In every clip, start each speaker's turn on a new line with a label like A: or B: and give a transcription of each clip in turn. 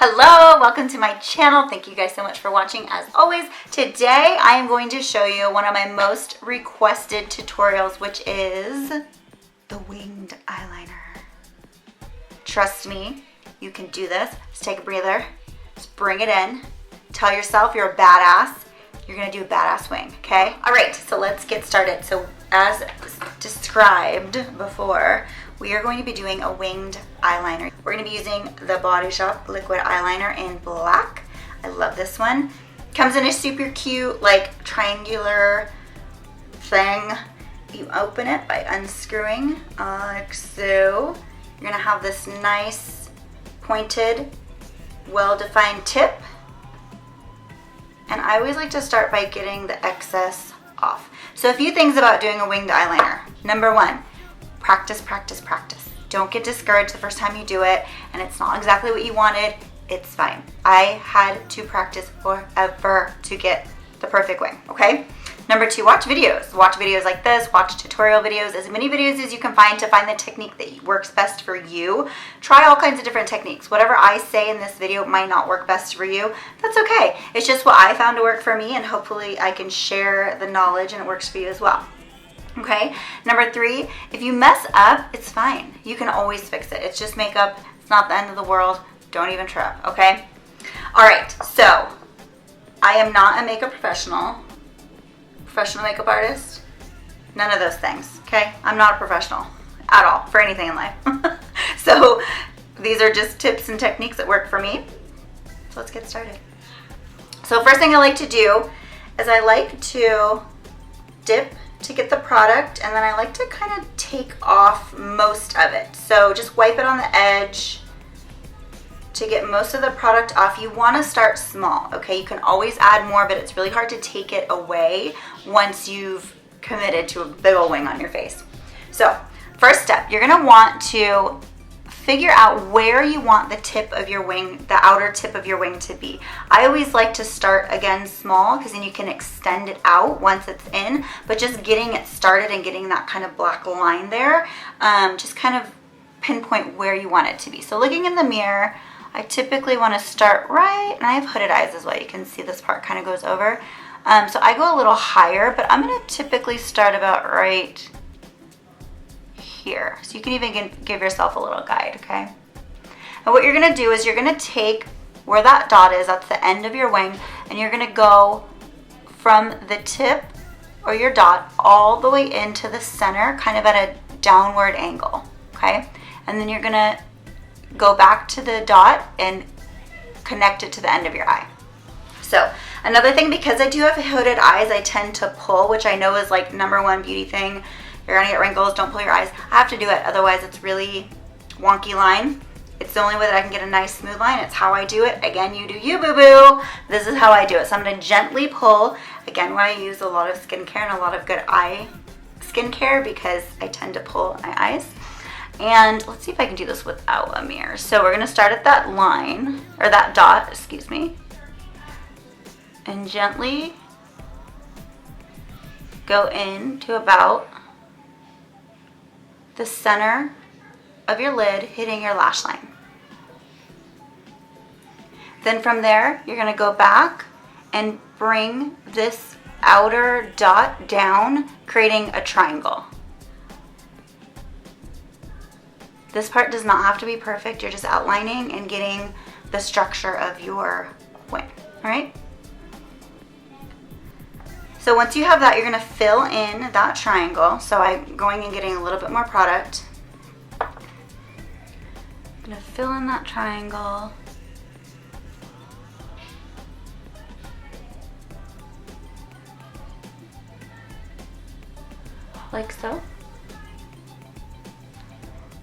A: Hello, welcome to my channel. Thank you guys so much for watching. As always, today I am going to show you one of my most requested tutorials, which is the winged eyeliner. Trust me, you can do this. Just take a breather, just bring it in. Tell yourself you're a badass. You're gonna do a badass wing, okay? All right, so let's get started. So as described before, we are going to be doing a winged eyeliner. We're going to be using the Body Shop liquid eyeliner in black. I love this one. Comes in a super cute, like, triangular thing. You open it by unscrewing, like so. You're going to have this nice, pointed, well-defined tip. And I always like to start by getting the excess off. So a few things about doing a winged eyeliner. Number one, practice, practice, practice. Don't get discouraged the first time you do it and it's not exactly what you wanted. It's fine. I had to practice forever to get the perfect wing, okay? Number two, watch videos. Watch videos like this, watch tutorial videos, as many videos as you can find to find the technique that works best for you. Try all kinds of different techniques. Whatever I say in this video might not work best for you. That's okay. It's just what I found to work for me, and hopefully I can share the knowledge and it works for you as well. Okay, number three, if you mess up, it's fine. You can always fix it. It's just makeup. It's not the end of the world. Don't even trip, okay? All right, so I am not a makeup professional makeup artist, none of those things, okay? I'm not a professional at all for anything in life. So these are just tips and techniques that work for me. So let's get started. So first thing I like to do is I like to dip to get the product, and then I like to kind of take off most of it. So just wipe it on the edge to get most of the product off. You want to start small, okay? You can always add more, but it's really hard to take it away once you've committed to a big old wing on your face. So first step, you're gonna want to figure out where you want the tip of your wing, the outer tip of your wing to be. I always like to start again small because then you can extend it out once it's in, but just getting it started and getting that kind of black line there, just kind of pinpoint where you want it to be. So looking in the mirror, I typically want to start right, and I have hooded eyes as well. You can see this part kind of goes over. So I go a little higher, but I'm going to typically start about right here. So you can even give yourself a little guide, okay? And what you're going to do is you're going to take where that dot is, that's the end of your wing, and you're going to go from the tip or your dot all the way into the center, kind of at a downward angle, okay? And then you're going to go back to the dot and connect it to the end of your eye. So another thing, because I do have hooded eyes, I tend to pull, which I know is like number one beauty thing. You're gonna get wrinkles, don't pull your eyes. I have to do it, otherwise it's really wonky line. It's the only way that I can get a nice smooth line. It's how I do it. Again, you do you, boo-boo. This is how I do it. So I'm gonna gently pull. Again, why I use a lot of skincare and a lot of good eye skincare, because I tend to pull my eyes. And let's see if I can do this without a mirror. So we're gonna start at that line, or that dot, excuse me, and gently go in to about the center of your lid, hitting your lash line. Then from there, you're gonna go back and bring this outer dot down, creating a triangle. This part does not have to be perfect. You're just outlining and getting the structure of your wing, all right? So once you have that, you're gonna fill in that triangle. So I'm going and getting a little bit more product. I'm gonna fill in that triangle. Like so.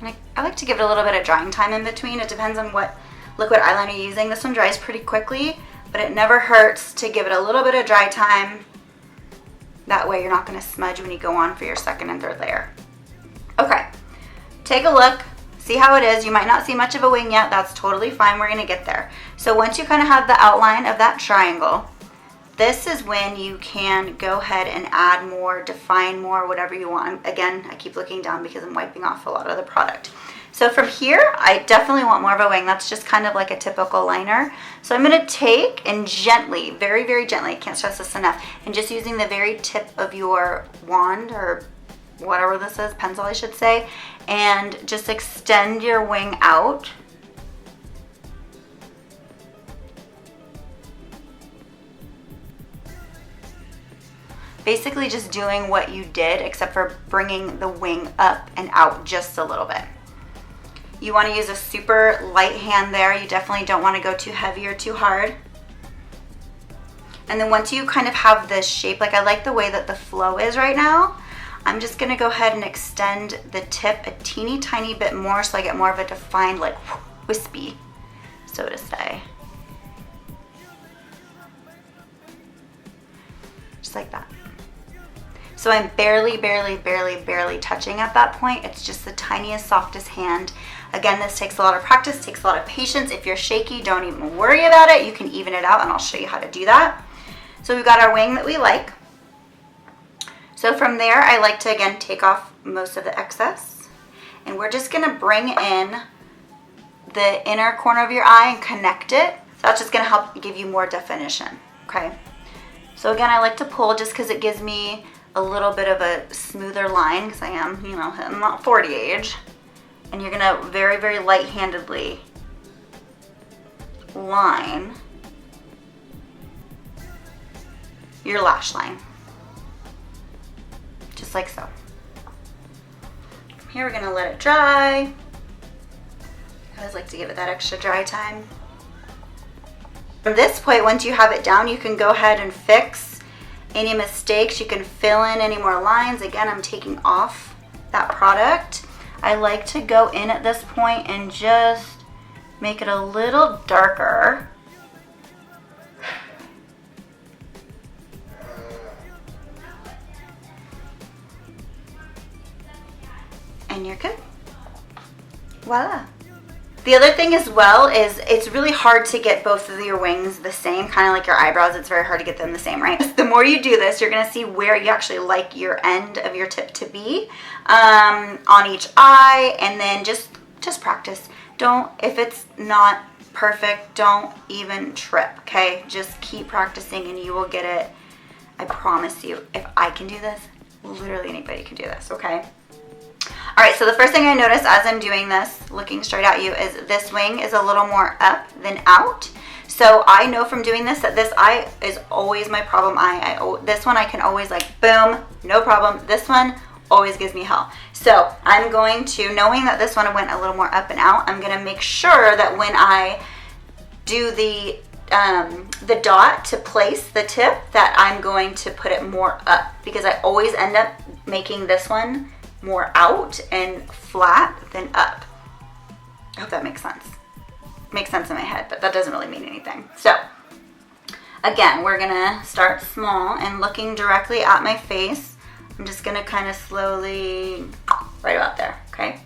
A: And I like to give it a little bit of drying time in between. It depends on what liquid eyeliner you're using. This one dries pretty quickly, but it never hurts to give it a little bit of dry time. That way you're not gonna smudge when you go on for your second and third layer. Okay, take a look, see how it is. You might not see much of a wing yet. That's totally fine. We're gonna get there. So once you kind of have the outline of that triangle, this is when you can go ahead and add more, define more, whatever you want. Again, I keep looking down because I'm wiping off a lot of the product. So from here, I definitely want more of a wing. That's just kind of like a typical liner. So I'm gonna take and gently, very, very gently, I can't stress this enough, and just using the very tip of your wand or whatever this is, pencil I should say, and just extend your wing out. Basically just doing what you did, except for bringing the wing up and out just a little bit. You want to use a super light hand there. You definitely don't want to go too heavy or too hard. And then once you kind of have this shape, like I like the way that the flow is right now, I'm just going to go ahead and extend the tip a teeny tiny bit more so I get more of a defined, like wispy, so to say. Just like that. So I'm barely touching at that point. It's just the tiniest, softest hand. Again, this takes a lot of practice, takes a lot of patience. If you're shaky, don't even worry about it. You can even it out, and I'll show you how to do that. So we've got our wing that we like. So from there, I like to, again, take off most of the excess. And we're just gonna bring in the inner corner of your eye and connect it. So that's just gonna help give you more definition, okay? So again, I like to pull just because it gives me a little bit of a smoother line, because I am, you know, I'm not 40 age. And you're gonna very, very light-handedly line your lash line, just like so. From here, we're gonna let it dry. I always like to give it that extra dry time. From this point, once you have it down, you can go ahead and fix any mistakes. You can fill in any more lines. Again, I'm taking off that product. I like to go in at this point and just make it a little darker. And you're good. Voila. The other thing as well is it's really hard to get both of your wings the same, kind of like your eyebrows. It's very hard to get them the same, right? The more you do this, you're gonna see where you actually like your end of your tip to be on each eye, and then just practice. Don't, if it's not perfect, don't even trip, okay? Just keep practicing and you will get it. I promise you, if I can do this, literally anybody can do this, okay? All right, so the first thing I notice as I'm doing this, looking straight at you, is this wing is a little more up than out. So I know from doing this that this eye is always my problem eye. This one I can always like, boom, no problem. This one always gives me hell. So I'm going to, knowing that this one went a little more up and out, I'm gonna make sure that when I do the dot to place the tip, that I'm going to put it more up, because I always end up making this one more out and flat than up. I hope that makes sense. Makes sense in my head, but that doesn't really mean anything. So again, we're gonna start small and looking directly at my face. I'm just gonna kind of slowly, right about there, okay?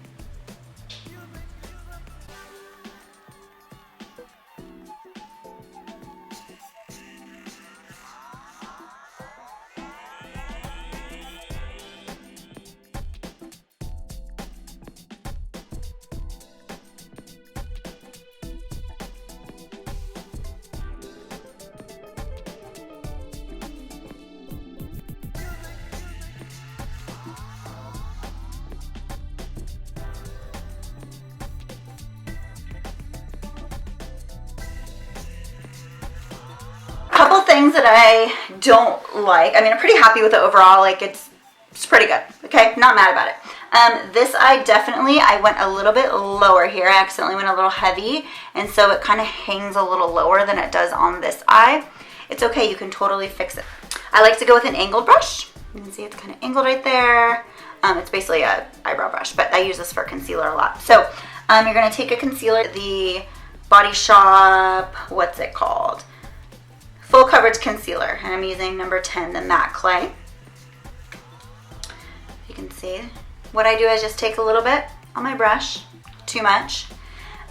A: Couple things that I don't like. I mean, I'm pretty happy with it overall. Like it's pretty good. Okay, not mad about it. This eye definitely, I went a little bit lower here. I accidentally went a little heavy, and so it kind of hangs a little lower than it does on this eye. It's okay, you can totally fix it. I like to go with an angled brush. You can see it's kind of angled right there. It's basically a eyebrow brush, but I use this for concealer a lot. So you're gonna take a concealer, the Body Shop, what's it called? Full Coverage Concealer, and I'm using number 10, the matte clay. You can see what I do is just take a little bit on my brush, too much,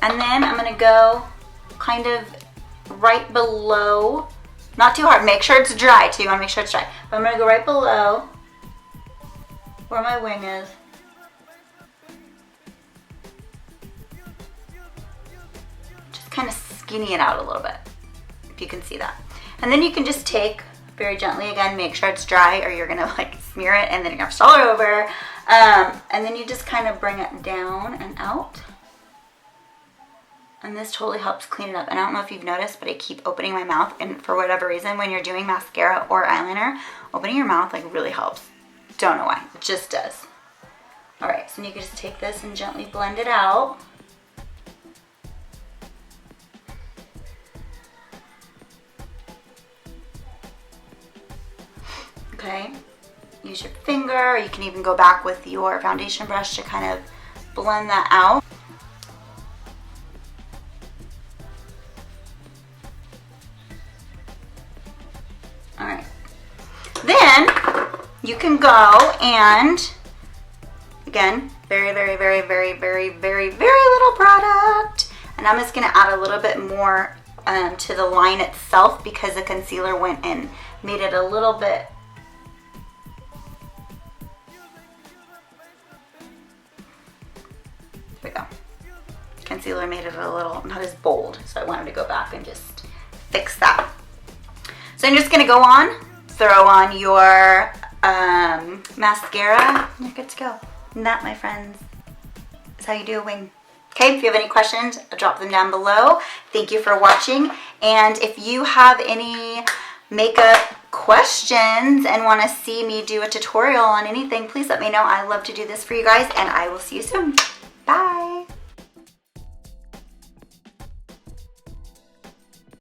A: and then I'm gonna go kind of right below, not too hard, make sure it's dry too, you wanna make sure it's dry, but I'm gonna go right below where my wing is. kind of skinny it out a little bit, if you can see that. And then you can just take very gently, again, make sure it's dry or you're gonna like smear it and then you're gonna stall it over. And then you just kind of bring it down and out. And this totally helps clean it up. And I don't know if you've noticed, but I keep opening my mouth. And for whatever reason, when you're doing mascara or eyeliner, opening your mouth like really helps. Don't know why, it just does. All right, so you can just take this and gently blend it out. Okay, use your finger, or you can even go back with your foundation brush to kind of blend that out. All right, then you can go and, again, very, very, very, very, very, very, very little product. And I'm just gonna add a little bit more to the line itself because the concealer went and made it a little bit. There we go. Concealer made it a little, not as bold, so I wanted to go back and just fix that. So I'm just gonna go on, throw on your mascara, and you're good to go. And that, my friends, is how you do a wing. Okay, if you have any questions, drop them down below. Thank you for watching. And if you have any makeup questions and want to see me do a tutorial on anything, please let me know. I love to do this for you guys, and I will see you soon.